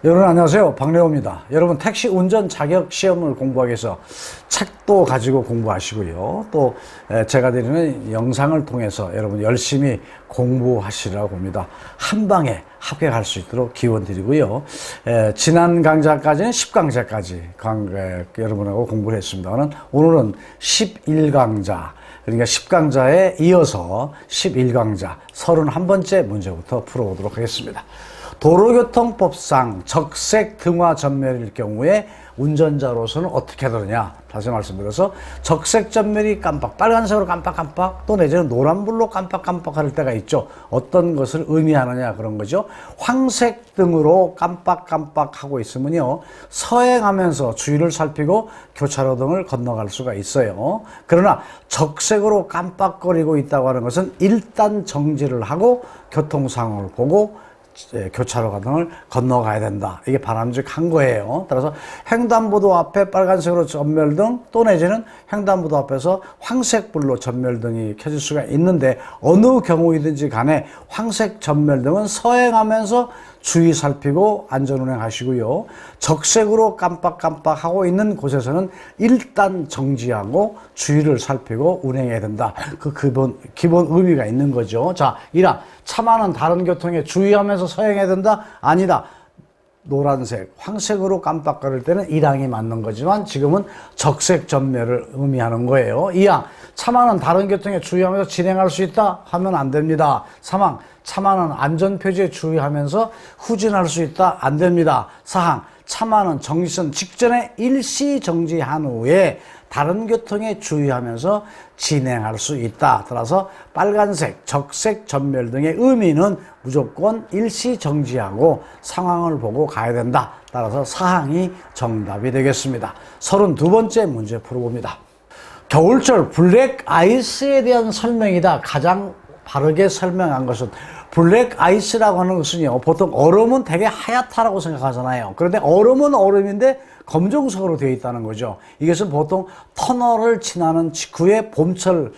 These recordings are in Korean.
여러분 안녕하세요. 박래호입니다. 여러분 택시 운전 자격 시험을 공부하기 위해서 책도 가지고 공부하시고요. 또 제가 드리는 영상을 통해서 여러분 열심히 공부하시라고 봅니다. 한 방에 합격할 수 있도록 기원 드리고요. 지난 강좌까지는 10강좌까지 여러분하고 공부를 했습니다. 오늘은 11강좌 그러니까 10강좌에 이어서 11강좌 31번째 문제부터 풀어보도록 하겠습니다. 도로교통법상 적색 등화 전멸일 경우에 운전자로서는 어떻게 되느냐. 다시 말씀드려서 적색 전멸이 깜빡, 빨간색으로 깜빡깜빡 또 내지는 노란불로 깜빡깜빡 할 때가 있죠. 어떤 것을 의미하느냐 그런 거죠. 황색 등으로 깜빡깜빡 하고 있으면요, 서행하면서 주의를 살피고 교차로 등을 건너갈 수가 있어요. 그러나 적색으로 깜빡거리고 있다고 하는 것은 일단 정지를 하고 교통 상황을 보고 교차로 등을 건너가야 된다. 이게 바람직한 거예요. 따라서 횡단보도 앞에 빨간색으로 전멸등 또 내지는 횡단보도 앞에서 황색불로 전멸등이 켜질 수가 있는데 어느 경우이든지 간에 황색 전멸등은 서행하면서 주의 살피고 안전운행 하시고요. 적색으로 깜빡깜빡 하고 있는 곳에서는 일단 정지하고 주의를 살피고 운행해야 된다. 그 기본 의미가 있는 거죠. 자, 1항. 차만은 다른 교통에 주의하면서 서행해야 된다? 아니다. 노란색, 황색으로 깜빡거릴 때는 1항이 맞는 거지만 지금은 적색 전멸을 의미하는 거예요. 2항. 차만은 다른 교통에 주의하면서 진행할 수 있다? 하면 안 됩니다. 3항. 차만은 안전표지에 주의하면서 후진할 수 있다? 안 됩니다. 4항. 차만은 정지선 직전에 일시 정지한 후에 다른 교통에 주의하면서 진행할 수 있다. 따라서 빨간색, 적색 전멸 등의 의미는 무조건 일시 정지하고 상황을 보고 가야 된다. 따라서 4항이 정답이 되겠습니다. 32번째 문제 풀어봅니다. 겨울철 블랙 아이스에 대한 설명이다. 가장 바르게 설명한 것은 블랙 아이스라고 하는 것은요, 보통 얼음은 되게 하얗다라고 생각하잖아요. 그런데 얼음은 얼음인데 검정색으로 되어 있다는 거죠. 이것은 보통 터널을 지나는 직후에 봄철,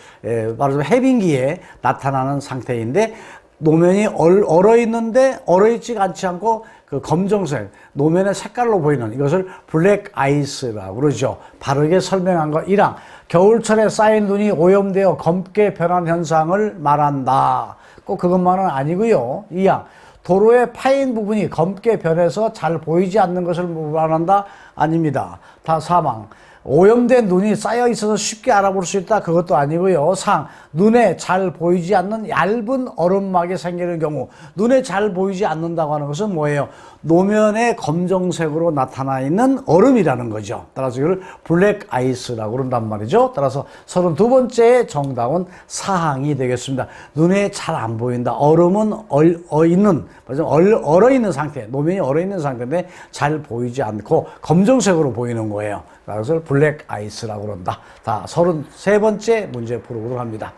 말하자면 해빙기에 나타나는 상태인데 노면이 얼어 있는데 얼어 있지 않지 않고 그 검정색 노면의 색깔로 보이는 이것을 블랙 아이스라고 그러죠. 바르게 설명한 거 1항. 겨울철에 쌓인 눈이 오염되어 검게 변한 현상을 말한다. 꼭 그것만은 아니고요. 2항. 도로의 파인 부분이 검게 변해서 잘 보이지 않는 것을 말한다? 아닙니다. 다 3항. 오염된 눈이 쌓여 있어서 쉽게 알아볼 수 있다? 그것도 아니고요. 4항. 눈에 잘 보이지 않는 얇은 얼음막이 생기는 경우, 눈에 잘 보이지 않는다고 하는 것은 뭐예요? 노면에 검정색으로 나타나 있는 얼음이라는 거죠. 따라서 이걸 블랙 아이스라고 그런단 말이죠. 따라서 32번째 정답은 4항이 되겠습니다. 눈에 잘 안 보인다. 얼음은 얼어 있는 상태, 노면이 얼어 있는 상태인데 잘 보이지 않고 검정색으로 보이는 거예요. 그래서 블랙 아이스라고 그런다. 다 33번째 문제 풀어보도록 합니다.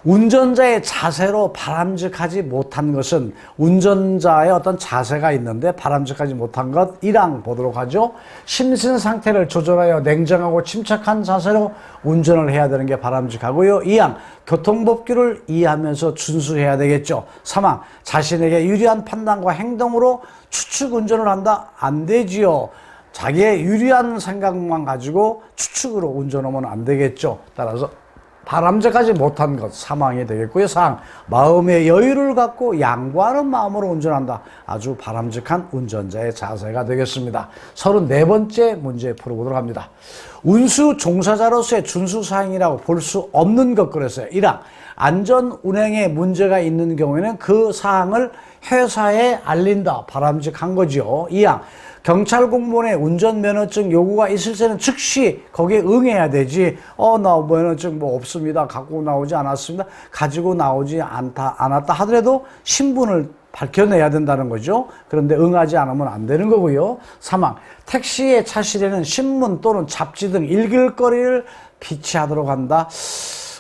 운전자의 자세로 바람직하지 못한 것은, 운전자의 어떤 자세가 있는데 바람직하지 못한 것 1항 보도록 하죠. 심신 상태를 조절하여 냉정하고 침착한 자세로 운전을 해야 되는 게 바람직하고요. 2항. 교통법규를 이해하면서 준수해야 되겠죠. 3항. 자신에게 유리한 판단과 행동으로 추측 운전을 한다? 안 되지요. 자기의 유리한 생각만 가지고 추측으로 운전하면 안 되겠죠. 따라서 바람직하지 못한 것 3항이 되겠고요. 4항. 마음의 여유를 갖고 양보하는 마음으로 운전한다. 아주 바람직한 운전자의 자세가 되겠습니다. 34번째 문제 풀어보도록 합니다. 운수 종사자로서의 준수사항이라고 볼 수 없는 것 그랬어요. 1항. 안전운행에 문제가 있는 경우에는 그 사항을 회사에 알린다. 바람직한 거죠. 2항. 경찰 공무원의 운전면허증 요구가 있을 때는 즉시 거기에 응해야 되지. 나 면허증 없습니다. 갖고 나오지 않았습니다. 가지고 나오지 않았다 하더라도 신분을 밝혀내야 된다는 거죠. 그런데 응하지 않으면 안 되는 거고요. 3항. 택시의 차실에는 신문 또는 잡지 등 읽을 거리를 비치하도록 한다.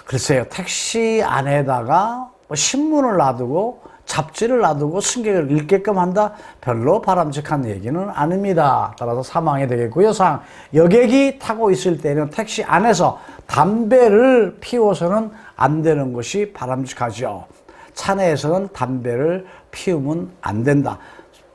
글쎄요. 택시 안에다가 신문을 놔두고 잡지를 놔두고 승객을 읽게끔 한다? 별로 바람직한 얘기는 아닙니다. 따라서 3항이 되겠고요. 4항. 여객이 타고 있을 때는 택시 안에서 담배를 피워서는 안 되는 것이 바람직하죠. 차 내에서는 담배를 피우면 안 된다.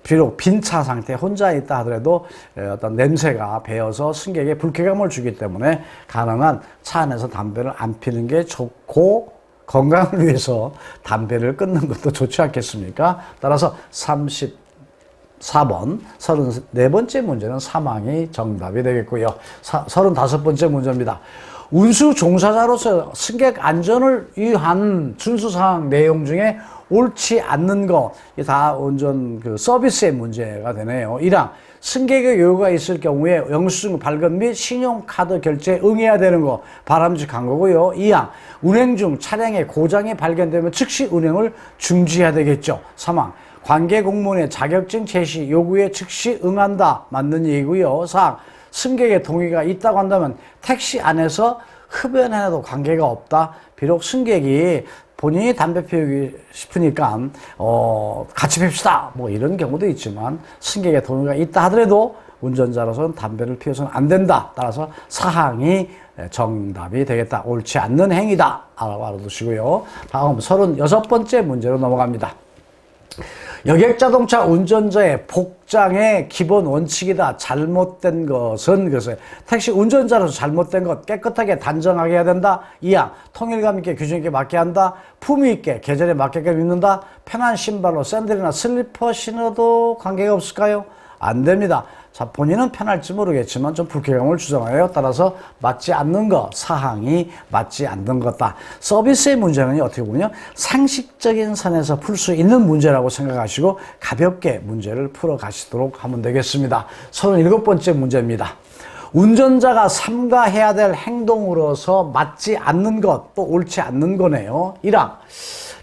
비록 빈 차 상태 혼자 있다 하더라도 어떤 냄새가 배어서 승객에 불쾌감을 주기 때문에 가능한 차 안에서 담배를 안 피는 게 좋고 건강을 위해서 담배를 끊는 것도 좋지 않겠습니까? 따라서 34번 34번째 문제는 사망이 정답이 되겠고요. 35번째 문제입니다. 운수 종사자로서 승객 안전을 위한 준수사항 내용 중에 옳지 않는 것, 이게 다 운전 서비스의 문제가 되네요. 1항, 승객의 요구가 있을 경우에 영수증 발급 및 신용카드 결제에 응해야 되는 거 바람직한 거고요. 2항, 운행 중 차량의 고장이 발견되면 즉시 운행을 중지해야 되겠죠. 3항, 관계 공무원의 자격증 제시 요구에 즉시 응한다. 맞는 얘기고요. 4항, 승객의 동의가 있다고 한다면 택시 안에서 흡연해도 관계가 없다. 비록 승객이 본인이 담배 피우기 싶으니까 같이 핍시다 뭐 이런 경우도 있지만 승객의 동의가 있다 하더라도 운전자로서는 담배를 피워서는 안 된다. 따라서 사항이 정답이 되겠다. 옳지 않는 행위다 라고 알아두시고요. 다음 36번째 문제로 넘어갑니다. 여객자동차 운전자의 복장의 기본 원칙이다. 잘못된 것은 그래서 택시 운전자로서 잘못된 것 깨끗하게 단정하게 해야 된다. 2항 통일감 있게 규정 있게 맞게 한다. 품위 있게 계절에 맞게끔 입는다. 편한 신발로 샌들이나 슬리퍼 신어도 관계가 없을까요? 안 됩니다. 자, 본인은 편할지 모르겠지만 좀 불쾌감을 주장해요. 따라서 맞지 않는 것, 사항이 맞지 않는 것다. 서비스의 문제는 어떻게 보면 상식적인 선에서 풀 수 있는 문제라고 생각하시고 가볍게 문제를 풀어 가시도록 하면 되겠습니다. 37번째 문제입니다. 운전자가 삼가해야 될 행동으로서 맞지 않는 것, 또 옳지 않는 거네요. 1항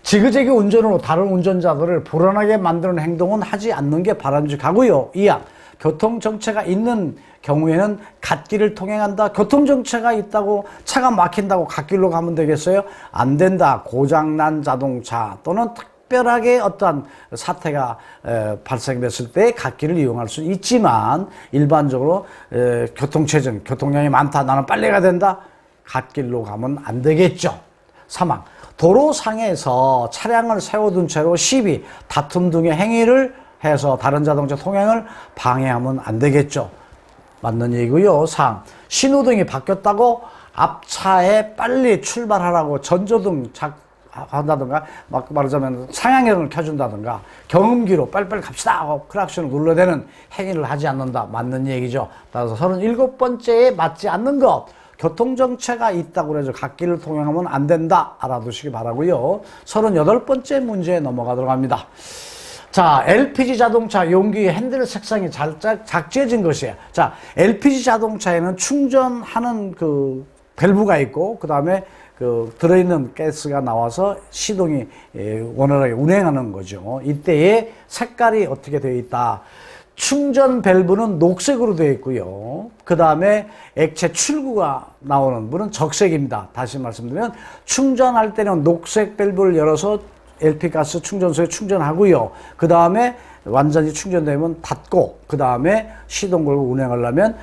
지그재그 운전으로 다른 운전자들을 불안하게 만드는 행동은 하지 않는 게 바람직하고요. 2항 교통정체가 있는 경우에는 갓길을 통행한다. 교통정체가 있다고 차가 막힌다고 갓길로 가면 되겠어요? 안 된다. 고장난 자동차 또는 특별하게 어떠한 사태가 발생됐을 때 갓길을 이용할 수 있지만 일반적으로 교통체증, 교통량이 많다. 나는 빨리 가야 된다. 갓길로 가면 안 되겠죠. 3항 도로상에서 차량을 세워둔 채로 시비, 다툼 등의 행위를 해서 다른 자동차 통행을 방해하면 안 되겠죠. 맞는 얘기고요. 4항 신호등이 바뀌었다고 앞차에 빨리 출발하라고 전조등 한다든가 막 말하자면 상향등을 켜준다든가 경음기로 빨리빨리 갑시다 하고 크락션을 눌러대는 행위를 하지 않는다. 맞는 얘기죠. 따라서 37번째에 맞지 않는 것 교통정체가 있다고 해서 갓길을 통행하면 안 된다. 알아두시기 바라고요. 38번째 문제에 넘어가도록 합니다. 자, LPG 자동차 용기 핸들 색상이 작재진 것이에요. 자, LPG 자동차에는 충전하는 그 밸브가 있고, 그 다음에 들어있는 가스가 나와서 시동이 원활하게 운행하는 거죠. 이때의 색깔이 어떻게 되어 있다. 충전 밸브는 녹색으로 되어 있고요. 그 다음에 액체 출구가 나오는 분은 적색입니다. 다시 말씀드리면 충전할 때는 녹색 밸브를 열어서 LP가스 충전소에 충전하고요. 그 다음에 완전히 충전되면 닫고 그 다음에 시동 걸고 운행하려면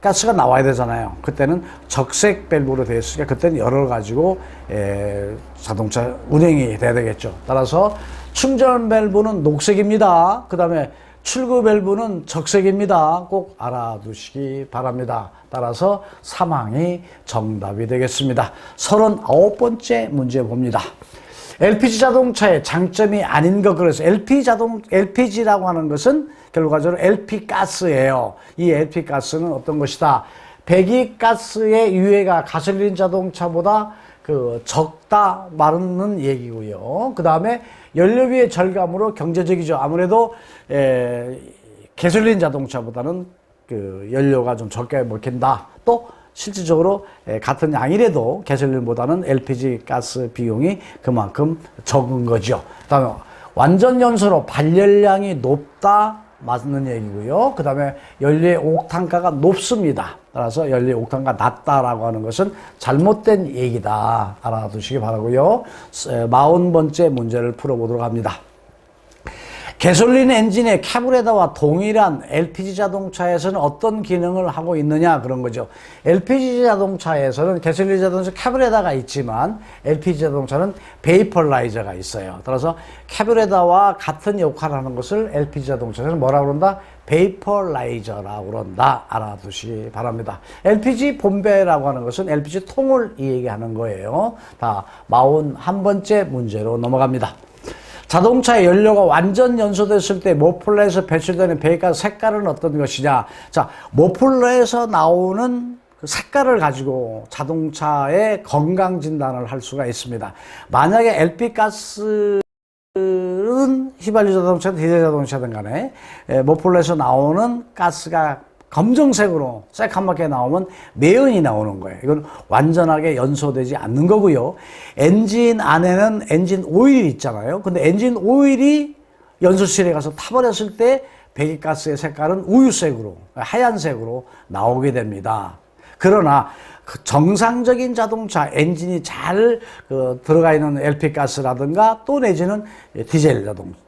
가스가 나와야 되잖아요. 그때는 적색 밸브로 되어 있으니까 그때는 열어가지고 자동차 운행이 돼야 되겠죠. 따라서 충전 밸브는 녹색입니다. 그 다음에 출구 밸브는 적색입니다. 꼭 알아두시기 바랍니다. 따라서 사망이 정답이 되겠습니다. 39번째 문제 봅니다. LPG 자동차의 장점이 아닌 것, 그래서 LPG라고 하는 것은 결과적으로 LP가스예요. 이 LP가스는 어떤 것이다? 배기가스의 유해가 가솔린 자동차보다 적다 말하는 얘기고요. 그 다음에 연료비의 절감으로 경제적이죠. 아무래도 가솔린 자동차보다는 연료가 좀 적게 먹힌다. 또 실질적으로 같은 양이라도 가솔린보다는 LPG 가스 비용이 그만큼 적은 거죠. 그다음에 완전 연소로 발열량이 높다 맞는 얘기고요. 그다음에 연료의 옥탄가가 높습니다. 따라서 연료의 옥탄가가 낮다라고 하는 것은 잘못된 얘기다. 알아두시기 바라고요. 40번째 문제를 풀어보도록 합니다. 가솔린 엔진의 캐브레다와 동일한 LPG 자동차에서는 어떤 기능을 하고 있느냐 그런 거죠. LPG 자동차에서는 가솔린 자동차 캐브레다가 있지만 LPG 자동차는 베이퍼라이저가 있어요. 따라서 캐브레다와 같은 역할을 하는 것을 LPG 자동차에서는 뭐라고 그런다? 베이퍼라이저라고 그런다. 알아두시기 바랍니다. LPG 본배라고 하는 것은 LPG 통을 얘기하는 거예요. 다 41번째 문제로 넘어갑니다. 자동차의 연료가 완전 연소됐을 때 머플러에서 배출되는 배기가스 색깔은 어떤 것이냐. 자, 머플러에서 나오는 그 색깔을 가지고 자동차의 건강 진단을 할 수가 있습니다. 만약에 LP가스는 휘발유 자동차든 디젤 자동차든 간에 머플러에서 나오는 가스가 검정색으로 새카맣게 나오면 매연이 나오는 거예요. 이건 완전하게 연소되지 않는 거고요. 엔진 안에는 엔진 오일이 있잖아요. 근데 엔진 오일이 연소실에 가서 타버렸을 때 배기가스의 색깔은 우유색으로, 하얀색으로 나오게 됩니다. 그러나 정상적인 자동차 엔진이 잘 들어가 있는 LP가스라든가 또 내지는 디젤 자동차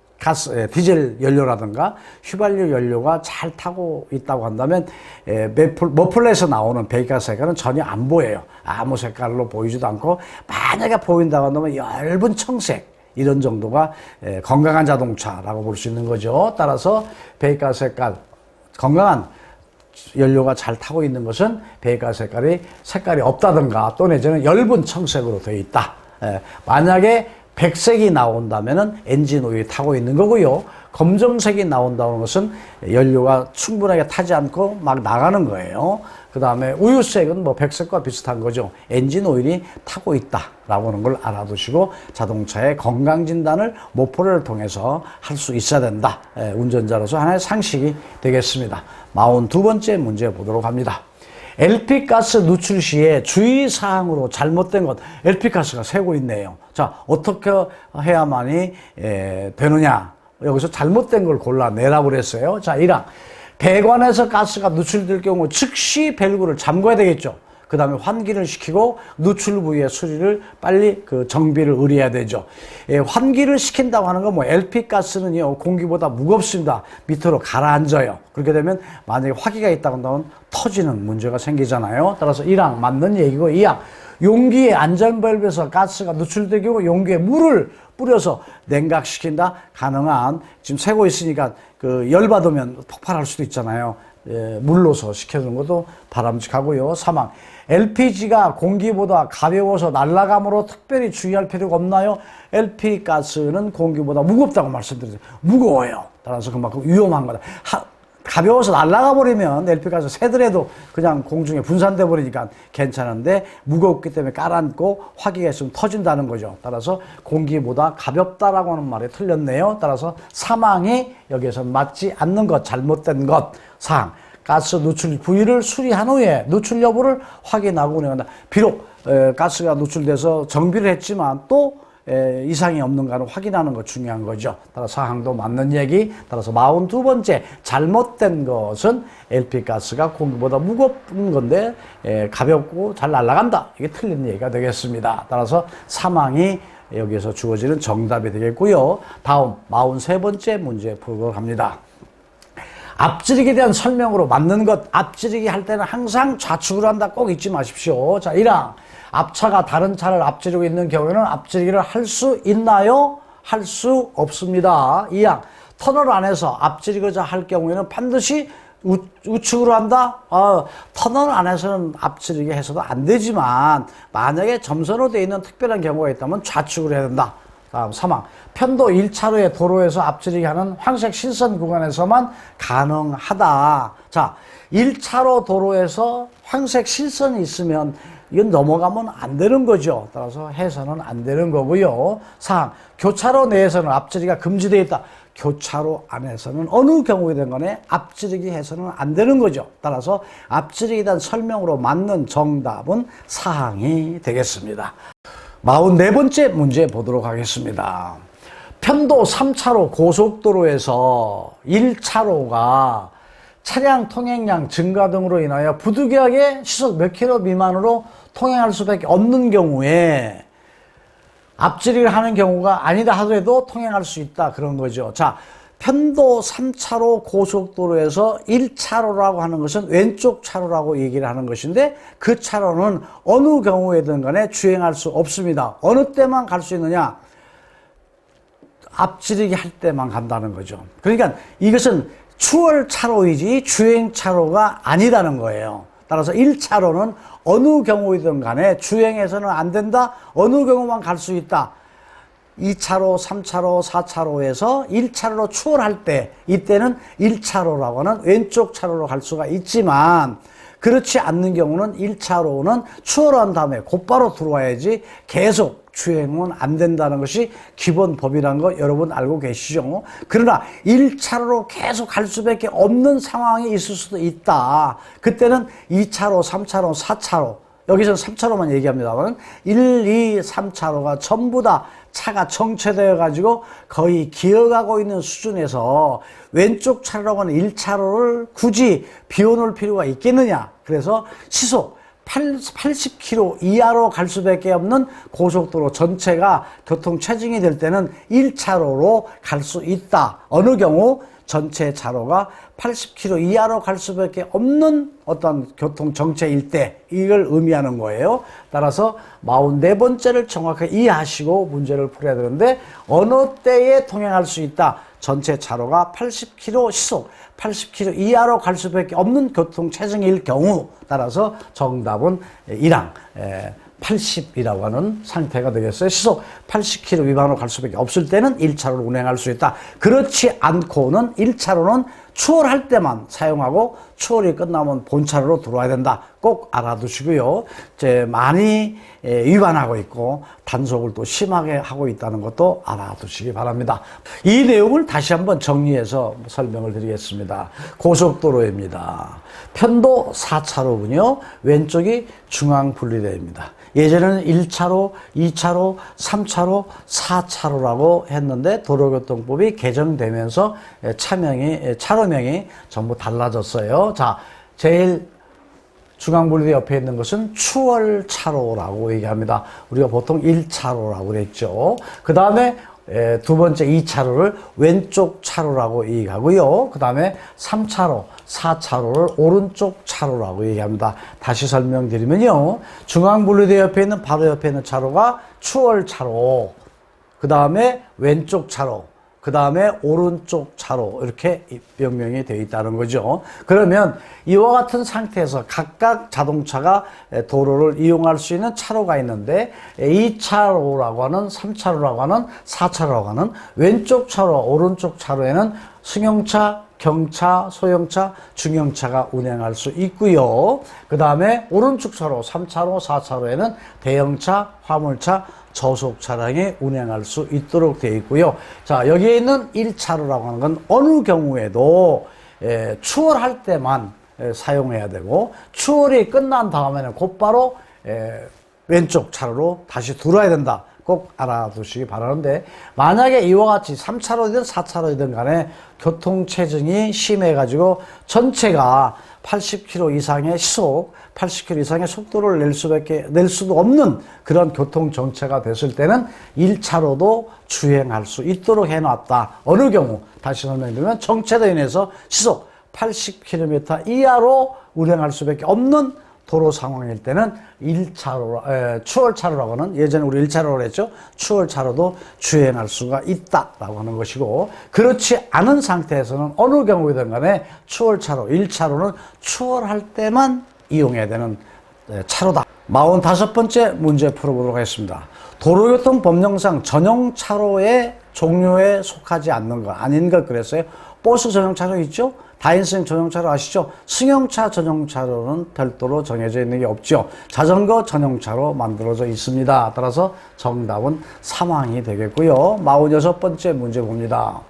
디젤 연료라든가 휘발유 연료가 잘 타고 있다고 한다면 머플러에서 나오는 배기가스 색깔은 전혀 안 보여요. 아무 색깔로 보이지도 않고, 만약에 보인다고 한다면 엷은 청색, 이런 정도가 건강한 자동차라고 볼 수 있는 거죠. 따라서 배기가스 색깔, 건강한 연료가 잘 타고 있는 것은 배기가스 색깔이 없다든가 또 내지는 엷은 청색으로 되어 있다. 만약에 백색이 나온다면은 엔진 오일이 타고 있는 거고요. 검정색이 나온다는 것은 연료가 충분하게 타지 않고 막 나가는 거예요. 그 다음에 우유색은 뭐 백색과 비슷한 거죠. 엔진 오일이 타고 있다라고 하는 걸 알아두시고 자동차의 건강 진단을 모포를 통해서 할 수 있어야 된다. 운전자로서 하나의 상식이 되겠습니다. 42번째 문제 보도록 합니다. LP가스 누출 시에 주의사항으로 잘못된 것, LP가스가 새고 있네요. 자, 어떻게 해야만이 되느냐. 여기서 잘못된 걸 골라내라고 그랬어요. 자, 1항. 배관에서 가스가 누출될 경우 즉시 밸브를 잠궈야 되겠죠. 그 다음에 환기를 시키고 누출 부위의 수리를 빨리 정비를 의뢰해야 되죠. 환기를 시킨다고 하는 건 LP가스는요, 공기보다 무겁습니다. 밑으로 가라앉아요. 그렇게 되면 만약에 화기가 있다고 한다면 터지는 문제가 생기잖아요. 따라서 1항 맞는 얘기고, 2항. 용기의 안전밸브에서 가스가 누출될 경우 용기에 물을 뿌려서 냉각시킨다. 가능한, 지금 새고 있으니까 열받으면 폭발할 수도 있잖아요. 물로서 시켜주는 것도 바람직하고요. 3항. LPG가 공기보다 가벼워서 날아감으로 특별히 주의할 필요가 없나요? LP가스는 공기보다 무겁다고 말씀드렸어요. 무거워요. 따라서 그만큼 위험한 거다. 가벼워서 날아가 버리면 LP가스 새더라도 그냥 공중에 분산돼 버리니까 괜찮은데, 무겁기 때문에 깔아앉고 화기가 있으면 터진다는 거죠. 따라서 공기보다 가볍다라고 하는 말이 틀렸네요. 따라서 3항이 여기에서 맞지 않는 것, 잘못된 것. 4항. 가스 누출 부위를 수리한 후에 누출 여부를 확인하고 운행한다. 비록 가스가 누출돼서 정비를 했지만 또 이상이 없는가를 확인하는 거 중요한 거죠. 따라서 사항도 맞는 얘기. 따라서 42번째, 잘못된 것은 LP가스가 공기보다 무겁은 건데 가볍고 잘 날아간다. 이게 틀린 얘기가 되겠습니다. 따라서 3항이 여기에서 주어지는 정답이 되겠고요. 다음 43번째 문제 보도록 합니다. 앞지르기에 대한 설명으로 맞는 것. 앞지르기 할 때는 항상 좌측으로 한다. 꼭 잊지 마십시오. 자, 1항. 앞차가 다른 차를 앞지르고 있는 경우에는 앞지르기를 할 수 있나요? 할 수 없습니다. 2항. 터널 안에서 앞지르고자 할 경우에는 반드시 우측으로 한다? 터널 안에서는 앞지르기 해서도 안 되지만 만약에 점선으로 되어 있는 특별한 경우가 있다면 좌측으로 해야 된다. 다음 3항. 편도 1차로의 도로에서 앞지르기 하는 황색 실선 구간에서만 가능하다. 자, 1차로 도로에서 황색 실선이 있으면 이건 넘어가면 안 되는 거죠. 따라서 해서는 안 되는 거고요. 4항. 교차로 내에서는 앞지르기가 금지되어 있다. 교차로 안에서는 어느 경우에든 간에 앞지르기 해서는 안 되는 거죠. 따라서 앞지르기에 대한 설명으로 맞는 정답은 4항이 되겠습니다. 44번째 문제 보도록 하겠습니다. 편도 3차로 고속도로에서 1차로가 차량 통행량 증가 등으로 인하여 부득이하게 시속 몇 킬로 미만으로 통행할 수밖에 없는 경우에 앞지르기를 하는 경우가 아니다 하더라도 통행할 수 있다 그런 거죠. 자, 편도 3차로 고속도로에서 1차로라고 하는 것은 왼쪽 차로라고 얘기를 하는 것인데 그 차로는 어느 경우에든 간에 주행할 수 없습니다. 어느 때만 갈 수 있느냐? 앞지르기 할 때만 간다는 거죠. 그러니까 이것은 추월차로이지 주행차로가 아니라는 거예요. 따라서 1차로는 어느 경우이든 간에 주행해서는 안 된다. 어느 경우만 갈 수 있다. 2차로, 3차로, 4차로에서 1차로로 추월할 때 이때는 1차로라고 하는 왼쪽 차로로 갈 수가 있지만 그렇지 않는 경우는 1차로는 추월한 다음에 곧바로 들어와야지 계속 주행은 안 된다는 것이 기본 법이라는 거 여러분 알고 계시죠? 그러나 1차로로 계속 갈 수밖에 없는 상황이 있을 수도 있다. 그때는 2차로, 3차로, 4차로 여기서는 3차로만 얘기합니다만 1, 2, 3차로가 전부 다 차가 정체되어 가지고 거의 기어가고 있는 수준에서 왼쪽 차로라고 하는 1차로를 굳이 비워놓을 필요가 있겠느냐. 그래서 시속 80km 이하로 갈 수밖에 없는 고속도로 전체가 교통 체증이 될 때는 1차로로 갈 수 있다. 어느 경우 전체 차로가 80km 이하로 갈 수밖에 없는 어떤 교통 정체일 때 이걸 의미하는 거예요. 따라서 44번째를 정확하게 이해하시고 문제를 풀어야 되는데 어느 때에 통행할 수 있다. 전체 차로가 80km 시속 80km 이하로 갈 수밖에 없는 교통 체증일 경우 따라서 정답은 1항 80이라고 하는 상태가 되겠어요. 시속 80km 위반으로 갈 수밖에 없을 때는 1차로로 운행할 수 있다. 그렇지 않고는 1차로는 추월할 때만 사용하고 추월이 끝나면 본차로로 들어와야 된다. 꼭 알아두시고요. 많이 위반하고 있고 단속을 또 심하게 하고 있다는 것도 알아두시기 바랍니다. 이 내용을 다시 한번 정리해서 설명을 드리겠습니다. 고속도로입니다. 편도 4차로군요. 왼쪽이 중앙분리대입니다. 예전에는 1차로, 2차로, 3차로, 4차로라고 했는데 도로교통법이 개정되면서 차로명이 전부 달라졌어요. 자, 제일 중앙분리대 옆에 있는 것은 추월차로라고 얘기합니다. 우리가 보통 1차로라고 그랬죠. 그 다음에 두 번째 2차로를 왼쪽 차로라고 얘기하고요. 그 다음에 3차로, 4차로를 오른쪽 차로라고 얘기합니다. 다시 설명드리면요. 중앙분리대 옆에 있는 바로 옆에 있는 차로가 추월차로, 그 다음에 왼쪽 차로, 그 다음에 오른쪽 차로 이렇게 명명이 되어 있다는 거죠. 그러면 이와 같은 상태에서 각각 자동차가 도로를 이용할 수 있는 차로가 있는데 2차로라고 하는 3차로라고 하는 4차로라고 하는 왼쪽 차로, 오른쪽 차로에는 승용차, 경차, 소형차, 중형차가 운행할 수 있고요. 그 다음에 오른쪽 차로, 3차로, 4차로에는 대형차, 화물차, 저속 차량이 운행할 수 있도록 되어 있고요. 자, 여기에 있는 1차로라고 하는 건 어느 경우에도 추월할 때만 사용해야 되고 추월이 끝난 다음에는 곧바로 왼쪽 차로로 다시 들어와야 된다. 꼭 알아두시기 바라는데 만약에 이와 같이 3차로이든 4차로이든 간에 교통체증이 심해가지고 전체가 80km 이상의 시속, 80km 이상의 속도를 낼 수도 없는 그런 교통 정체가 됐을 때는 1차로도 주행할 수 있도록 해놨다. 어느 경우 다시 설명드리면 정체로 인해서 시속 80km 이하로 운행할 수밖에 없는 도로 상황일 때는 1차로, 추월차로라고 하는, 예전에 우리 1차로라고 했죠. 추월차로도 주행할 수가 있다라고 하는 것이고, 그렇지 않은 상태에서는 어느 경우이든 간에 추월차로, 1차로는 추월할 때만 이용해야 되는 차로다. 45번째 문제 풀어보도록 하겠습니다. 도로교통 법령상 전용차로의 종류에 속하지 않는 것, 아닌 것 그랬어요. 버스 전용차로 있죠? 다인승 전용차로 아시죠? 승용차 전용차로는 별도로 정해져 있는 게 없죠. 자전거 전용차로 만들어져 있습니다. 따라서 정답은 3항이 되겠고요. 46번째 문제 봅니다.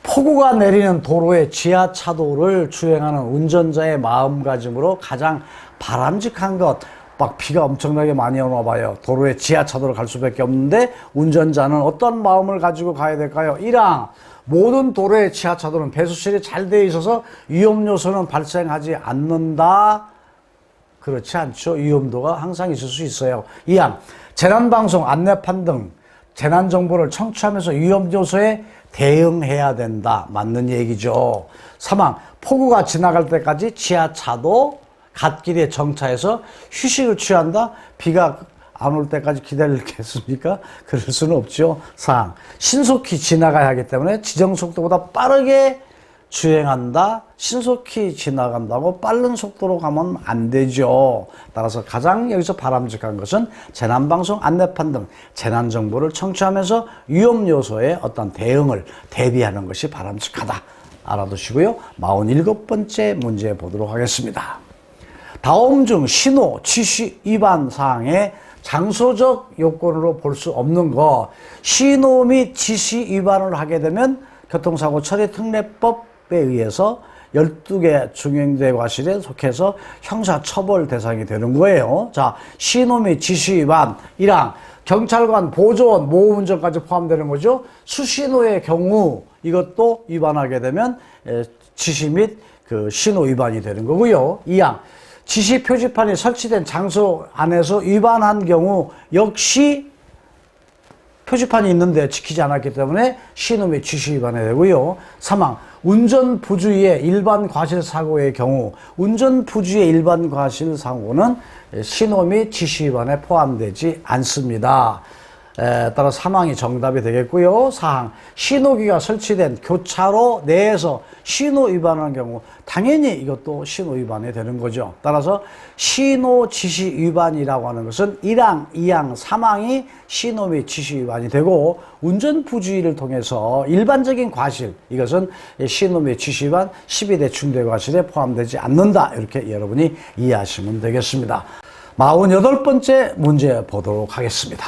폭우가 내리는 도로의 지하차도를 주행하는 운전자의 마음가짐으로 가장 바람직한 것, 막 비가 엄청나게 많이 오나 봐요. 도로에 지하차도를 갈 수밖에 없는데 운전자는 어떤 마음을 가지고 가야 될까요? 1항, 모든 도로의 지하차도는 배수실이 잘 되어 있어서 위험 요소는 발생하지 않는다. 그렇지 않죠. 위험도가 항상 있을 수 있어요. 2항, 재난방송, 안내판 등 재난 정보를 청취하면서 위험 요소에 대응해야 된다. 맞는 얘기죠. 3항, 폭우가 지나갈 때까지 지하차도 갓길에 정차해서 휴식을 취한다. 비가 안 올 때까지 기다리겠습니까? 그럴 수는 없죠. 4항, 신속히 지나가야 하기 때문에 지정 속도보다 빠르게 주행한다. 신속히 지나간다고 빠른 속도로 가면 안 되죠. 따라서 가장 여기서 바람직한 것은 재난방송 안내판 등 재난 정보를 청취하면서 위험 요소에 어떤 대응을 대비하는 것이 바람직하다. 알아두시고요. 47번째 문제 보도록 하겠습니다. 다음 중 신호, 지시 위반 사항에 장소적 요건으로 볼 수 없는 것. 신호 및 지시 위반을 하게 되면 교통사고 처리 특례법에 의해서 12개 중형제 과실에 속해서 형사처벌 대상이 되는 거예요. 자, 신호 및 지시 위반 1항, 경찰관, 보조원, 모험운전까지 포함되는 거죠. 수신호의 경우 이것도 위반하게 되면 지시 및 그 신호 위반이 되는 거고요. 2항, 지시 표지판이 설치된 장소 안에서 위반한 경우 역시 표지판이 있는데 지키지 않았기 때문에 신호 및 지시 위반이 되고요. 3항, 운전 부주의의 일반 과실 사고의 경우 운전 부주의의 일반 과실 사고는 신호 및 지시 위반에 포함되지 않습니다. 따라 3항이 정답이 되겠고요. 4항, 신호기가 설치된 교차로 내에서 신호 위반하는 경우 당연히 이것도 신호 위반이 되는 거죠. 따라서 신호 지시 위반이라고 하는 것은 1항, 2항, 3항이 신호 및 지시 위반이 되고 운전 부주의를 통해서 일반적인 과실 이것은 신호 및 지시 위반 12대 중대 과실에 포함되지 않는다. 이렇게 여러분이 이해하시면 되겠습니다. 48번째 문제 보도록 하겠습니다.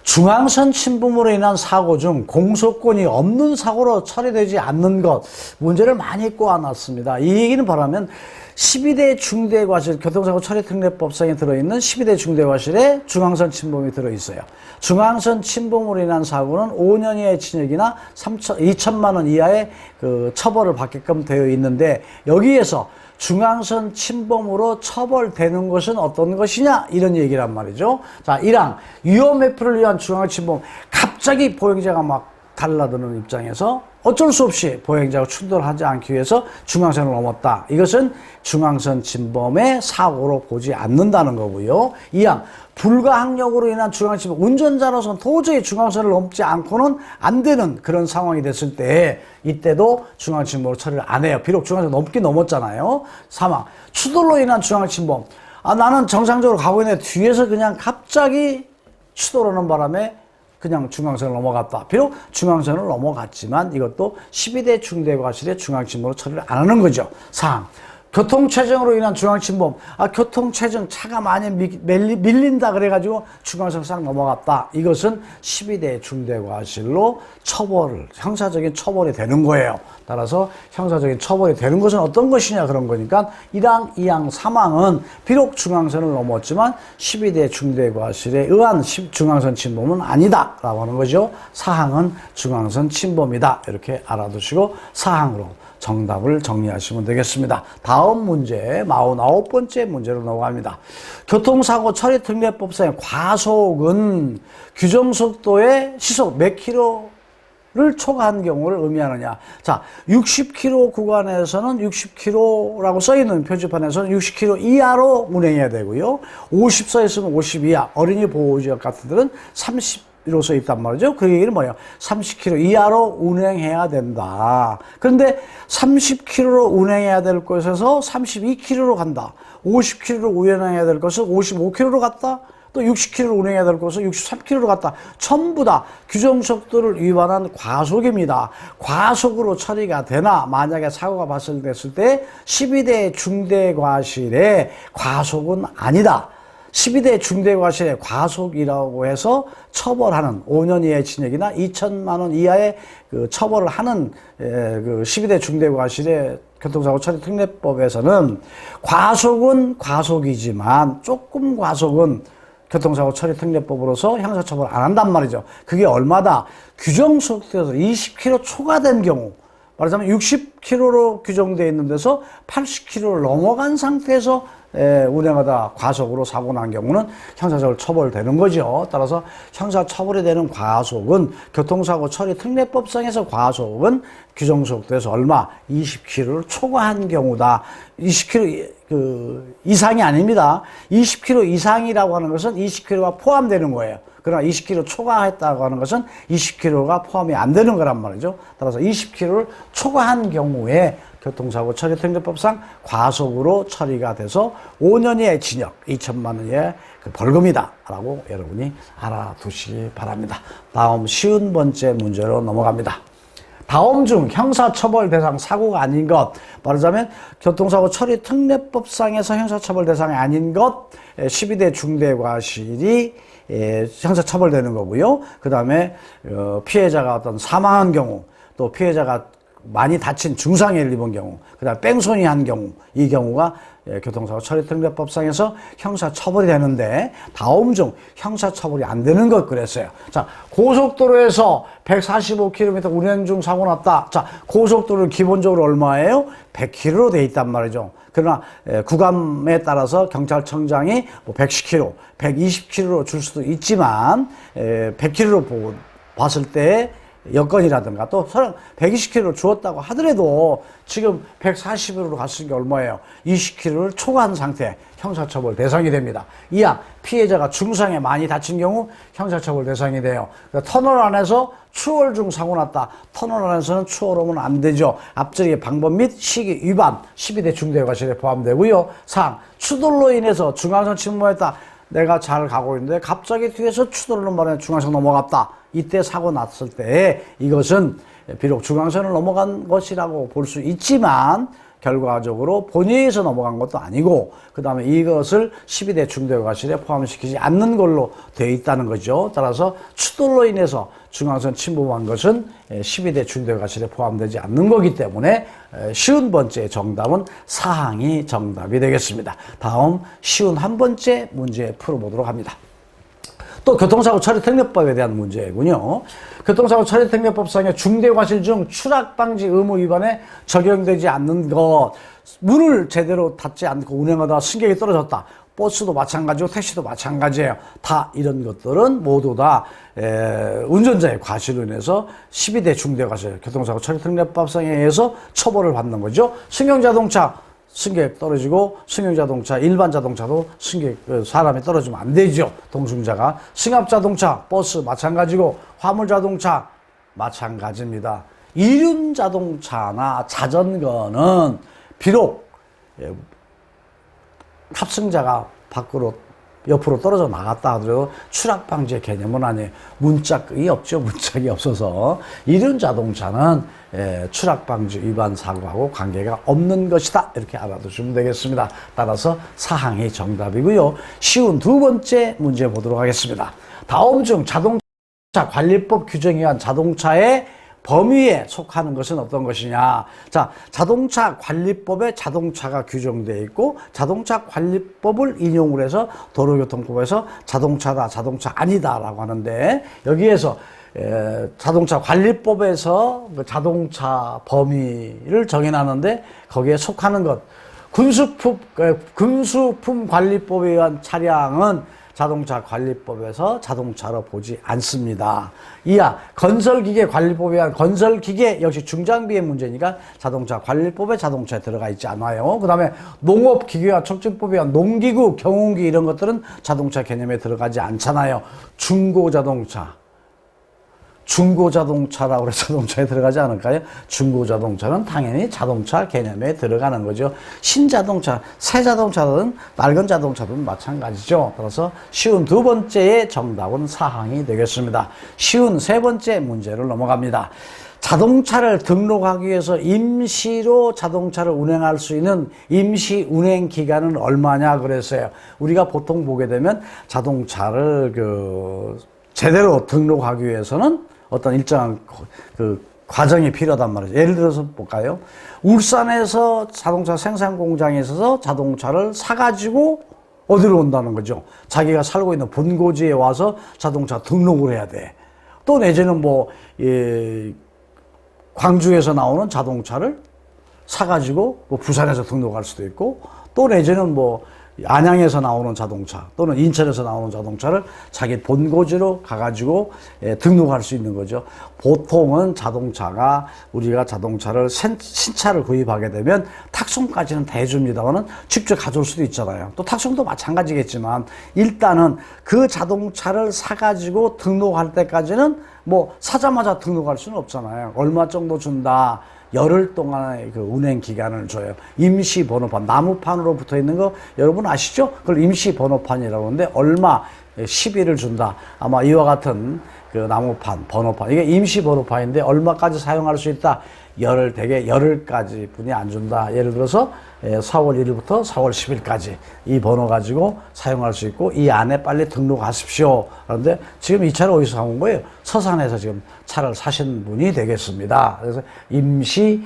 중앙선 침범으로 인한 사고 중 공소권이 없는 사고로 처리되지 않는 것, 문제를 많이 꼬아놨습니다. 이 얘기는 바라면 12대 중대과실, 교통사고 처리특례법상에 들어있는 12대 중대과실에 중앙선 침범이 들어있어요. 중앙선 침범으로 인한 사고는 5년 이하의 징역이나 2천만 원 이하의 그 처벌을 받게끔 되어 있는데 여기에서 중앙선 침범으로 처벌되는 것은 어떤 것이냐 이런 얘기란 말이죠. 자, 1항, 위험 회피를 위한 중앙 침범. 갑자기 보행자가 막 달라드는 입장에서 어쩔 수 없이 보행자가 충돌하지 않기 위해서 중앙선을 넘었다. 이것은 중앙선 침범의 사고로 보지 않는다는 거고요. 2항, 불가항력으로 인한 중앙 침범. 운전자로서는 도저히 중앙선을 넘지 않고는 안 되는 그런 상황이 됐을 때 이때도 중앙 침범으로 처리를 안 해요. 비록 중앙선 넘긴 넘었잖아요. 3항, 추돌로 인한 중앙 침범. 나는 정상적으로 가고 있는데 뒤에서 그냥 갑자기 추돌하는 바람에 그냥 중앙선을 넘어갔다. 비록 중앙선을 넘어갔지만 이것도 12대 중대과실의 중앙침범으로 처리를 안 하는 거죠. 4항, 교통체증으로 인한 중앙침범. 교통체증, 차가 많이 밀린다 그래가지고 중앙선 싹 넘어갔다. 이것은 12대 중대과실로 형사적인 처벌이 되는 거예요. 따라서 형사적인 처벌이 되는 것은 어떤 것이냐 그런 거니까 1항, 2항, 3항은 비록 중앙선을 넘었지만 12대 중대과실에 의한 중앙선 침범은 아니다 라고 하는 거죠. 4항은 중앙선 침범이다. 이렇게 알아두시고 4항으로 정답을 정리하시면 되겠습니다. 다음 문제 49번째 문제로 넘어갑니다. 교통사고 처리특례법상의 과속은 규정속도의 시속 몇 킬로를 초과한 경우를 의미하느냐. 자, 60km 구간에서는 60km라고 써있는 표지판에서는 60km 이하로 운행해야 되고요. 50 써있으면 50 이하, 어린이 보호구역 같은 데는 30 써 있단 말이죠. 그 얘기는 뭐예요? 30km 이하로 운행해야 된다. 그런데 30km로 운행해야 될 곳에서 32km로 간다. 50km로 운행해야 될 것을 55km로 갔다. 또 60km로 운행해야 될 것을 63km로 갔다. 전부 다 규정속도를 위반한 과속입니다. 과속으로 처리가 되나 만약에 사고가 발생됐을 때 12대 중대과실의 과속은 아니다. 12대 중대과실의 과속이라고 해서 처벌하는 5년 이하의 징역이나 2천만 원 이하의 그 처벌을 하는 그 12대 중대과실의 교통사고 처리 특례법에서는 과속은 과속이지만 조금 과속은 교통사고 처리 특례법으로서 형사처벌 안 한단 말이죠. 그게 얼마다? 규정속도에서 20km 초과된 경우, 말하자면 60km로 규정되어 있는 데서 80km를 넘어간 상태에서 운행하다 과속으로 사고 난 경우는 형사적으로 처벌되는 거죠. 따라서 형사처벌이 되는 과속은 교통사고 처리 특례법상에서 과속은 규정속도에서 얼마? 20km를 초과한 경우다. 20km 이상이 아닙니다. 20km 이상이라고 하는 것은 20km가 포함되는 거예요. 그러나 20km 초과했다고 하는 것은 20km가 포함이 안 되는 거란 말이죠. 따라서 20km를 초과한 경우에 교통사고 처리 특례법상 과속으로 처리가 돼서 5년 이하의 징역, 2천만 원의 벌금이다 라고 여러분이 알아두시기 바랍니다. 다음 50번째 문제로 넘어갑니다. 다음 중 형사처벌 대상 사고가 아닌 것, 말하자면 교통사고 처리 특례법상에서 형사처벌 대상이 아닌 것 12대 중대과실이 형사처벌되는 거고요. 그 다음에 피해자가 어떤 사망한 경우, 또 피해자가 많이 다친 중상해를 입은 경우, 그 다음에 뺑소니 한 경우, 이 경우가 교통사고 처리 특례법상에서 형사처벌이 되는데 다음 중 형사처벌이 안 되는 것 그랬어요. 자, 고속도로에서 145km 운행 중 사고 났다. 자, 고속도로는 기본적으로 얼마예요? 100km로 돼 있단 말이죠. 그러나 구간에 따라서 경찰청장이 뭐 110km, 120km로 줄 수도 있지만 100km로 보고 봤을 때 여건이라든가 또 120km를 주었다고 하더라도 지금 140km로 갔으니까 얼마예요? 20km를 초과한 상태 형사처벌 대상이 됩니다. 이하 피해자가 중상에 많이 다친 경우 형사처벌 대상이 돼요. 그러니까 터널 안에서 추월 중 사고 났다. 터널 안에서는 추월하면 안 되죠. 앞자리의 방법 및 시기 위반 12대 중대과실에 포함되고요. 3. 추돌로 인해서 중앙선 침범했다. 내가 잘 가고 있는데 갑자기 뒤에서 추돌로 말해 중앙선 넘어갔다. 이때 사고 났을 때 이것은 비록 중앙선을 넘어간 것이라고 볼 수 있지만 결과적으로 본의에서 넘어간 것도 아니고 그 다음에 이것을 12대 중대과실에 포함시키지 않는 걸로 되어 있다는 거죠. 따라서 추돌로 인해서 중앙선 침범한 것은 12대 중대과실에 포함되지 않는 거기 때문에 쉬운 번째 정답은 사항이 정답이 되겠습니다. 다음 쉬운 한 번째 문제 풀어보도록 합니다. 또 교통사고 처리 특례법에 대한 문제군요. 교통사고 처리 특례법상의 중대과실 중 추락방지 의무 위반에 적용되지 않는 것, 문을 제대로 닫지 않고 운행하다가 승객이 떨어졌다. 버스도 마찬가지고 택시도 마찬가지예요. 다 이런 것들은 모두 다 운전자의 과실로 인해서 12대 중대과실 교통사고 처리 특례법상에 의해서 처벌을 받는 거죠. 승용자동차 승객 떨어지고 승용자동차, 일반 자동차도 승객, 사람이 떨어지면 안 되죠. 동승자가. 승합자동차, 버스 마찬가지고 화물자동차 마찬가지입니다. 이륜자동차나 자전거는 비록 탑승자가 밖으로 옆으로 떨어져 나갔다 하더라도 추락방지의 개념은 아니에요. 문짝이 없죠. 문짝이 없어서. 이륜자동차는 추락방지 위반 사고하고 관계가 없는 것이다. 이렇게 알아두시면 되겠습니다. 따라서 사항이 정답이고요. 쉬운 두 번째 문제 보도록 하겠습니다. 다음 중 자동차 관리법 규정에 의한 자동차의 범위에 속하는 것은 어떤 것이냐. 자, 자동차 관리법에 자동차가 규정되어 있고 자동차 관리법을 인용을 해서 도로교통법에서 자동차다, 자동차 아니다라고 하는데 여기에서 자동차 관리법에서 그 자동차 범위를 정해놨는데 거기에 속하는 것 군수품 관리법에 의한 차량은 자동차 관리법에서 자동차로 보지 않습니다. 이하 건설기계 관리법에 의한 건설기계 역시 중장비의 문제니까 자동차 관리법에 자동차에 들어가 있지 않아요. 그 다음에 농업기계와 촉진법에 의한 농기구, 경운기 이런 것들은 자동차 개념에 들어가지 않잖아요. 중고자동차라고 해서 자동차에 들어가지 않을까요? 중고자동차는 당연히 자동차 개념에 들어가는 거죠. 신자동차, 새자동차든 낡은 자동차든 마찬가지죠. 따라서 쉬운 두 번째의 정답은 사항이 되겠습니다. 쉬운 세 번째 문제를 넘어갑니다. 자동차를 등록하기 위해서 임시로 자동차를 운행할 수 있는 임시 운행 기간은 얼마냐 그랬어요. 우리가 보통 보게 되면 자동차를 제대로 등록하기 위해서는 어떤 일정한 과정이 필요하단 말이죠. 예를 들어서 볼까요? 울산에서 자동차 생산 공장에 있어서 자동차를 사가지고 어디로 온다는 거죠. 자기가 살고 있는 본고지에 와서 자동차 등록을 해야 돼. 또 내지는 광주에서 나오는 자동차를 사가지고 부산에서 등록할 수도 있고 또 내지는 뭐 안양에서 나오는 자동차 또는 인천에서 나오는 자동차를 자기 본고지로 가가지고 등록할 수 있는 거죠. 보통은 자동차가 우리가 자동차를 신차를 구입하게 되면 탁송까지는 다 해줍니다만은 직접 가져올 수도 있잖아요. 또 탁송도 마찬가지겠지만 일단은 그 자동차를 사가지고 등록할 때까지는 뭐 사자마자 등록할 수는 없잖아요. 얼마 정도 준다. 열흘 동안의 그 운행 기간을 줘요. 임시 번호판, 나무판으로 붙어 있는 거 여러분 아시죠? 그걸 임시 번호판이라고 하는데 얼마 10일을 준다. 아마 이와 같은 그 나무판, 번호판. 이게 임시 번호판인데 얼마까지 사용할 수 있다. 열흘, 대개 열흘까지 분이 안 준다. 예를 들어서 4월 1일부터 4월 10일까지 이 번호 가지고 사용할 수 있고 이 안에 빨리 등록하십시오. 그런데 지금 이 차를 어디서 사온 거예요? 서산에서 지금 차를 사신 분이 되겠습니다. 그래서 임시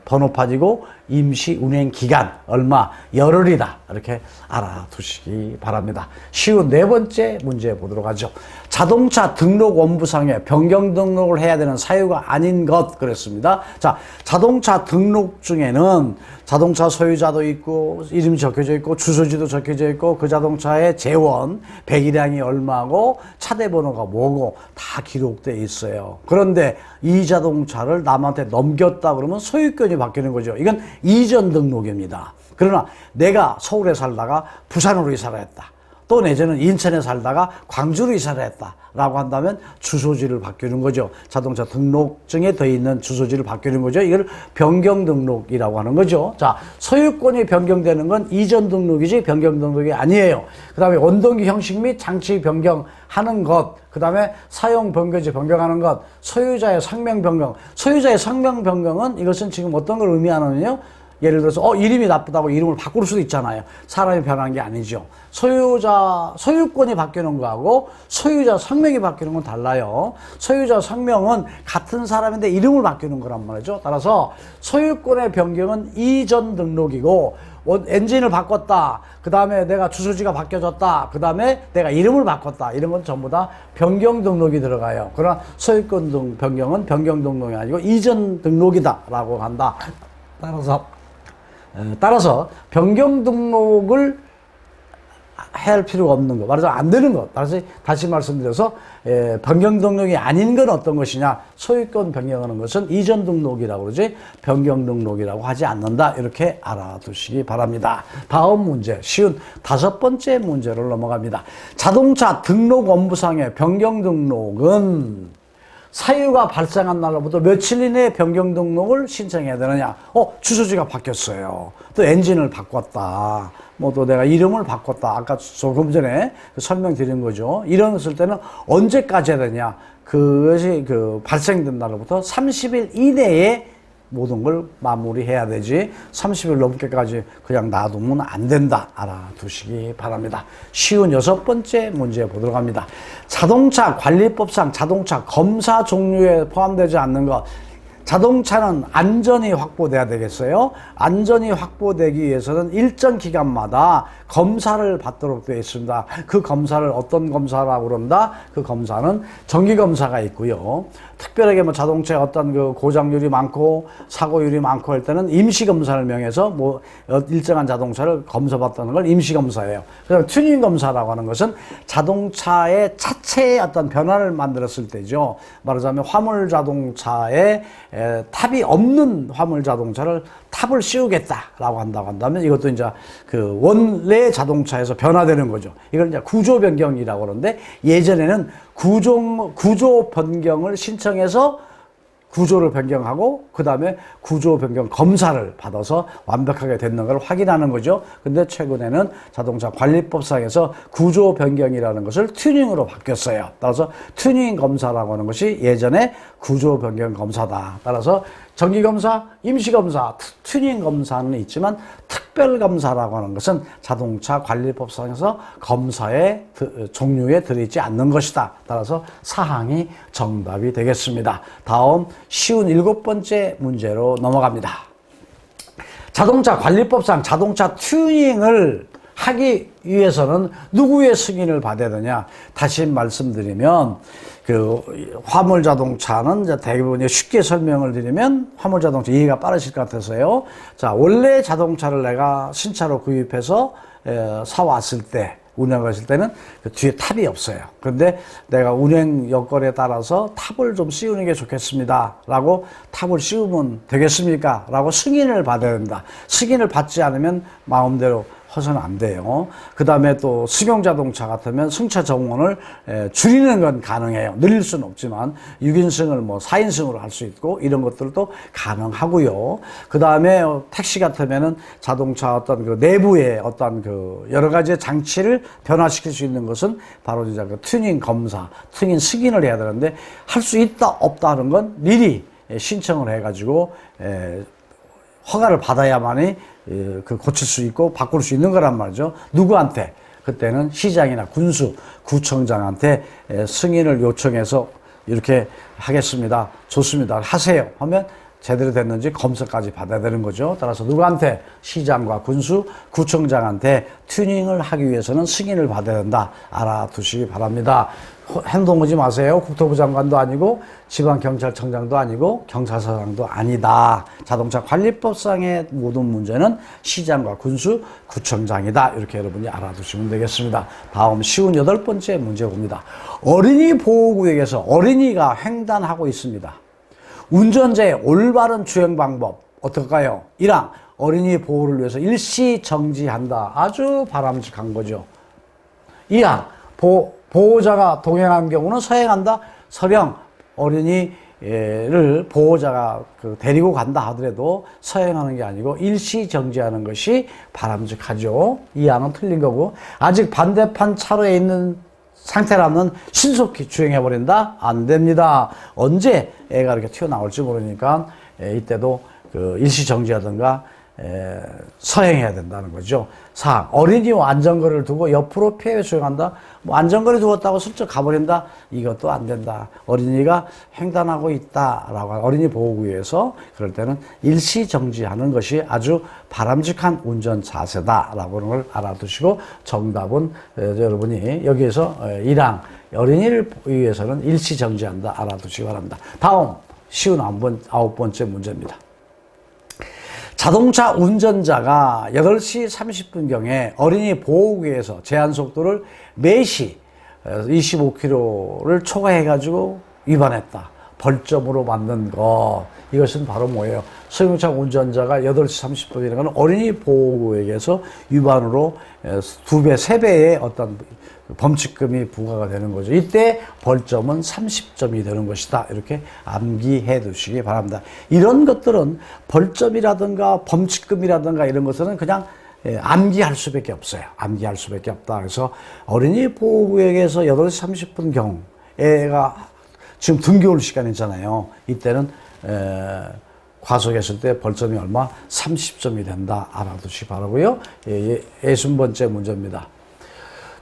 번호판이고 임시 운행 기간 얼마 열흘이다 이렇게 알아두시기 바랍니다. 쉬운 네 번째 문제 보도록 하죠. 자동차 등록 원부상에 변경 등록을 해야 되는 사유가 아닌 것 그랬습니다. 자, 자동차 등록 중에는 자동차 소유자도 있고 이름이 적혀져 있고 주소지도 적혀져 있고 그 자동차의 재원, 배기량이 얼마고 차대 번호가 뭐고 다 기록되어 있어요. 그런데 이 자동차를 남한테 넘겼다 그러면 소유권이 바뀌는 거죠. 이건 이전 등록입니다. 그러나 내가 서울에 살다가 부산으로 이사를 했다. 또 내지는 인천에 살다가 광주로 이사를 했다라고 한다면 주소지를 바뀌는 거죠. 자동차 등록증에 더 있는 주소지를 바뀌는 거죠. 이걸 변경 등록이라고 하는 거죠. 자, 소유권이 변경되는 건 이전 등록이지 변경 등록이 아니에요. 그 다음에 원동기 형식 및 장치 변경하는 것, 그 다음에 사용 변경지 변경하는 것, 소유자의 상명 변경. 소유자의 상명 변경은 이것은 지금 어떤 걸 의미하느냐요? 예를 들어서 이름이 나쁘다고 이름을 바꿀 수도 있잖아요. 사람이 변한 게 아니죠. 소유권이 바뀌는 거하고 소유자 상명이 바뀌는 건 달라요. 소유자 상명은 같은 사람인데 이름을 바뀌는 거란 말이죠. 따라서 소유권의 변경은 이전 등록이고 엔진을 바꿨다. 그 다음에 내가 주소지가 바뀌어졌다. 그 다음에 내가 이름을 바꿨다. 이런 건 전부 다 변경 등록이 들어가요. 그러나 소유권 변경은 변경 등록이 아니고 이전 등록이다 라고 한다. 따라서 변경 등록을 할 필요가 없는 것, 말하자면 안 되는 것. 따라서 다시 말씀드려서 변경 등록이 아닌 건 어떤 것이냐? 소유권 변경하는 것은 이전 등록이라고 그러지 변경 등록이라고 하지 않는다. 이렇게 알아두시기 바랍니다. 다음 문제, 쉬운 5번째 문제로 넘어갑니다. 자동차 등록 원부상의 변경 등록은 사유가 발생한 날로부터 며칠 이내에 변경 등록을 신청해야 되느냐? 주소지가 바뀌었어요. 또 엔진을 바꿨다. 뭐 또 내가 이름을 바꿨다. 아까 조금 전에 설명드린 거죠. 이랬을 때는 언제까지 해야 되냐? 그것이 발생된 날로부터 30일 이내에 모든 걸 마무리해야 되지 30일 넘게까지 그냥 놔두면 안 된다. 알아두시기 바랍니다. 쉬운 6번째 문제 보도록 합니다. 자동차 관리법상 자동차 검사 종류에 포함되지 않는 것. 자동차는 안전이 확보돼야 되겠어요. 안전이 확보되기 위해서는 일정 기간마다 검사를 받도록 되어 있습니다. 그 검사를 어떤 검사라고 그런다? 그 검사는 정기검사가 있고요. 특별하게 뭐 자동차에 어떤 그 고장률이 많고 사고율이 많고 할 때는 임시검사를 명해서 뭐 일정한 자동차를 검사받다는 걸 임시검사예요. 그다음에 튜닝검사라고 하는 것은 자동차의 차체에 어떤 변화를 만들었을 때죠. 말하자면 화물 자동차에 탑이 없는 화물 자동차를 탑을 씌우겠다라고 한다고 한다면 이것도 이제 그 원래 자동차에서 변화되는 거죠. 이걸 이제 구조 변경이라고 그러는데 예전에는 구조 변경을 신청해서 구조를 변경하고 그 다음에 구조 변경 검사를 받아서 완벽하게 됐는 걸 확인하는 거죠. 근데 최근에는 자동차 관리법상에서 구조 변경이라는 것을 튜닝으로 바뀌었어요. 따라서 튜닝 검사라고 하는 것이 예전에 구조 변경 검사다. 따라서 정기검사, 임시검사, 튜닝 검사는 있지만 특별검사라고 하는 것은 자동차 관리법상에서 검사의 종류에 들어있지 않는 것이다. 따라서 사항이 정답이 되겠습니다. 다음 쉬운 7번째 문제로 넘어갑니다. 자동차 관리법상 자동차 튜닝을 하기 위해서는 누구의 승인을 받아야 되냐? 다시 말씀드리면 그 화물 자동차는 이제 대부분 쉽게 설명을 드리면 화물 자동차 이해가 빠르실 것 같아서요. 자, 원래 자동차를 내가 신차로 구입해서 사왔을 때, 운행했을 때는 그 뒤에 탑이 없어요. 그런데 내가 운행 여건에 따라서 탑을 좀 씌우는 게 좋겠습니다. 라고 탑을 씌우면 되겠습니까? 라고 승인을 받아야 된다. 승인을 받지 않으면 마음대로 허서는 안 돼요. 그 다음에 또 승용자동차 같으면 승차 정원을 줄이는 건 가능해요. 늘릴 수는 없지만 6인승을 뭐 4인승으로 할 수 있고 이런 것들도 가능하고요. 그 다음에 택시 같으면은 자동차 어떤 그 내부의 어떤 그 여러 가지 장치를 변화시킬 수 있는 것은 바로 이제 그 튜닝 검사, 튜닝 승인을 해야 되는데 할 수 있다 없다 하는 건 미리 신청을 해가지고 허가를 받아야만이 그 고칠 수 있고 바꿀 수 있는 거란 말이죠. 누구한테? 그때는 시장이나 군수, 구청장한테 승인을 요청해서 이렇게 하겠습니다. 좋습니다. 하세요. 하면 제대로 됐는지 검사까지 받아야 되는 거죠. 따라서 누구한테? 시장과 군수, 구청장한테 튜닝을 하기 위해서는 승인을 받아야 된다. 알아두시기 바랍니다. 행동하지 마세요. 국토부 장관도 아니고 지방경찰청장도 아니고 경찰서장도 아니다. 자동차 관리법상의 모든 문제는 시장과 군수, 구청장이다. 이렇게 여러분이 알아두시면 되겠습니다. 다음 쉬운 8번째 문제 봅니다. 어린이 보호구역에서 어린이가 횡단하고 있습니다. 운전자의 올바른 주행 방법 어떨까요? 1항 어린이 보호를 위해서 일시 정지한다. 아주 바람직한 거죠. 2항 보호자가 동행한 경우는 서행한다. 서령 어린이를 보호자가 데리고 간다 하더라도 서행하는 게 아니고 일시 정지하는 것이 바람직하죠. 2항은 틀린 거고 아직 반대편 차로에 있는 상태라면 신속히 주행해버린다? 안 됩니다. 언제 애가 이렇게 튀어나올지 모르니까 이때도 그 일시정지하든가 서행해야 된다는 거죠. 4. 어린이와 안전거리를 두고 옆으로 피해 주행한다? 뭐 안전거리 두었다고 슬쩍 가버린다? 이것도 안 된다. 어린이가 횡단하고 있다라고 어린이 보호구역에서 그럴 때는 일시정지하는 것이 아주 바람직한 운전 자세다라고 하는 걸 알아두시고 정답은 여러분이 여기에서 1항 어린이를 위해서는 일시정지한다 알아두시기 바랍니다. 다음 쉬운 9번째 문제입니다. 자동차 운전자가 8시 30분경에 어린이 보호구역에서 제한속도를 매시 25km를 초과해가지고 위반했다. 벌점으로 받는 것. 이것은 바로 뭐예요? 승용차 운전자가 8시 30분이라는 건 어린이 보호구역에서 위반으로 2배, 3배의 어떤 범칙금이 부과가 되는 거죠. 이때 벌점은 30점이 되는 것이다. 이렇게 암기해 두시기 바랍니다. 이런 것들은 벌점이라든가 범칙금이라든가 이런 것은 그냥 암기할 수밖에 없어요. 암기할 수밖에 없다. 그래서 어린이 보호구역에서 8시 30분경 애가 지금 등교올 시간이잖아요. 이때는 과속했을 때 벌점이 얼마? 30점이 된다. 알아두시기 바라고요. 60번째 문제입니다.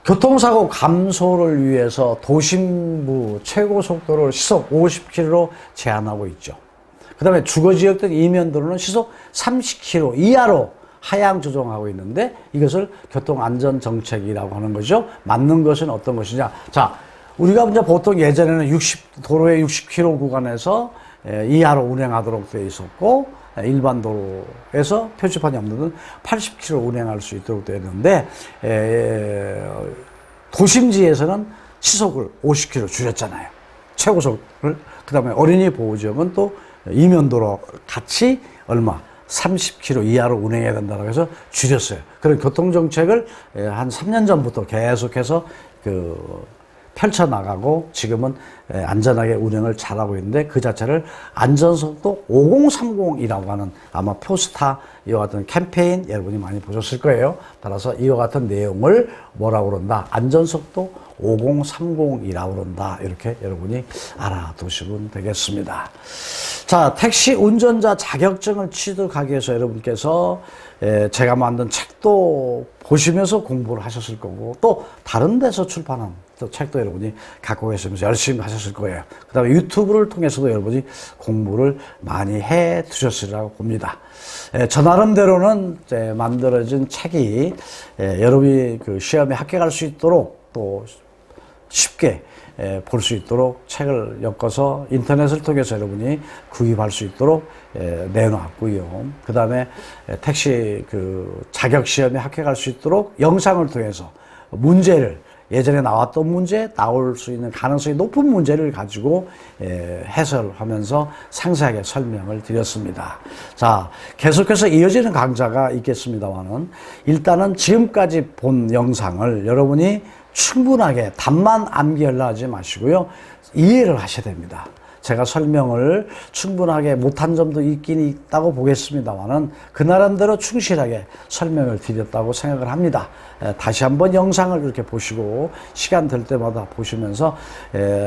교통사고 감소를 위해서 도심부 최고속도를 시속 50km로 제한하고 있죠. 그 다음에 주거지역 등 이면도로는 시속 30km 이하로 하향 조정하고 있는데 이것을 교통안전정책이라고 하는 거죠. 맞는 것은 어떤 것이냐. 자, 우리가 이제 보통 예전에는 도로의 60km 구간에서 이하로 운행하도록 되어 있었고 일반 도로에서 표지판이 없는 건 80km 운행할 수 있도록 되어 있는데 도심지에서는 시속을 50km 줄였잖아요. 최고속을. 그 다음에 어린이 보호지역은 또 이면도로 같이 얼마? 30km 이하로 운행해야 된다고 해서 줄였어요. 그런 교통정책을 한 3년 전부터 계속해서 펼쳐나가고 지금은 안전하게 운행을 잘하고 있는데 그 자체를 안전속도 5030이라고 하는 아마 포스타 이와 같은 캠페인 여러분이 많이 보셨을 거예요. 따라서 이와 같은 내용을 뭐라고 그런다? 안전속도 5030이라고 그런다. 이렇게 여러분이 알아두시면 되겠습니다. 자, 택시 운전자 자격증을 취득하기 위해서 여러분께서 제가 만든 책도 보시면서 공부를 하셨을 거고 또 다른 데서 출판한 또 책도 여러분이 갖고 계시면서 열심히 하셨을 거예요. 그 다음에 유튜브를 통해서도 여러분이 공부를 많이 해 두셨으리라고 봅니다. 저 나름대로는 만들어진 책이 여러분이 그 시험에 합격할 수 있도록 또 쉽게 볼 수 있도록 책을 엮어서 인터넷을 통해서 여러분이 구입할 수 있도록 내놓았고요. 그 다음에 택시 그 자격시험에 합격할 수 있도록 영상을 통해서 문제를 예전에 나왔던 문제, 나올 수 있는 가능성이 높은 문제를 가지고 해설하면서 상세하게 설명을 드렸습니다. 자, 계속해서 이어지는 강좌가 있겠습니다만은 일단은 지금까지 본 영상을 여러분이 충분하게 답만 암기하려 하지 마시고요. 이해를 하셔야 됩니다. 제가 설명을 충분하게 못한 점도 있긴 있다고 보겠습니다만은 그 나름대로 충실하게 설명을 드렸다고 생각을 합니다. 다시 한번 영상을 이렇게 보시고 시간 될 때마다 보시면서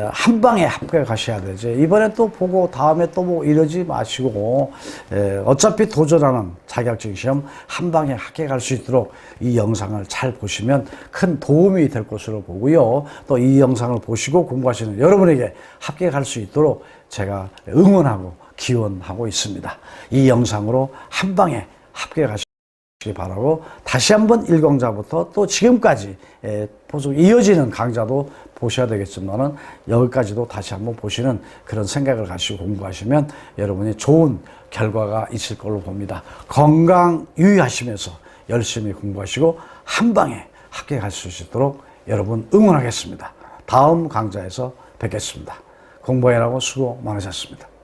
한 방에 합격하셔야 되죠. 이번에 또 보고 다음에 또 보고 이러지 마시고 어차피 도전하는 자격증 시험 한 방에 합격할 수 있도록 이 영상을 잘 보시면 큰 도움이 될 것으로 보고요. 또 이 영상을 보시고 공부하시는 여러분에게 합격할 수 있도록 제가 응원하고 기원하고 있습니다. 이 영상으로 한 방에 합격하시기 바라고 다시 한번 1강좌부터 또 지금까지 계속 이어지는 강좌도 보셔야 되겠지만은 여기까지도 다시 한번 보시는 그런 생각을 가지고 공부하시면 여러분이 좋은 결과가 있을 걸로 봅니다. 건강 유의하시면서 열심히 공부하시고 한 방에 합격하실 수 있도록 여러분 응원하겠습니다. 다음 강좌에서 뵙겠습니다. 공부하느라고 수고 많으셨습니다.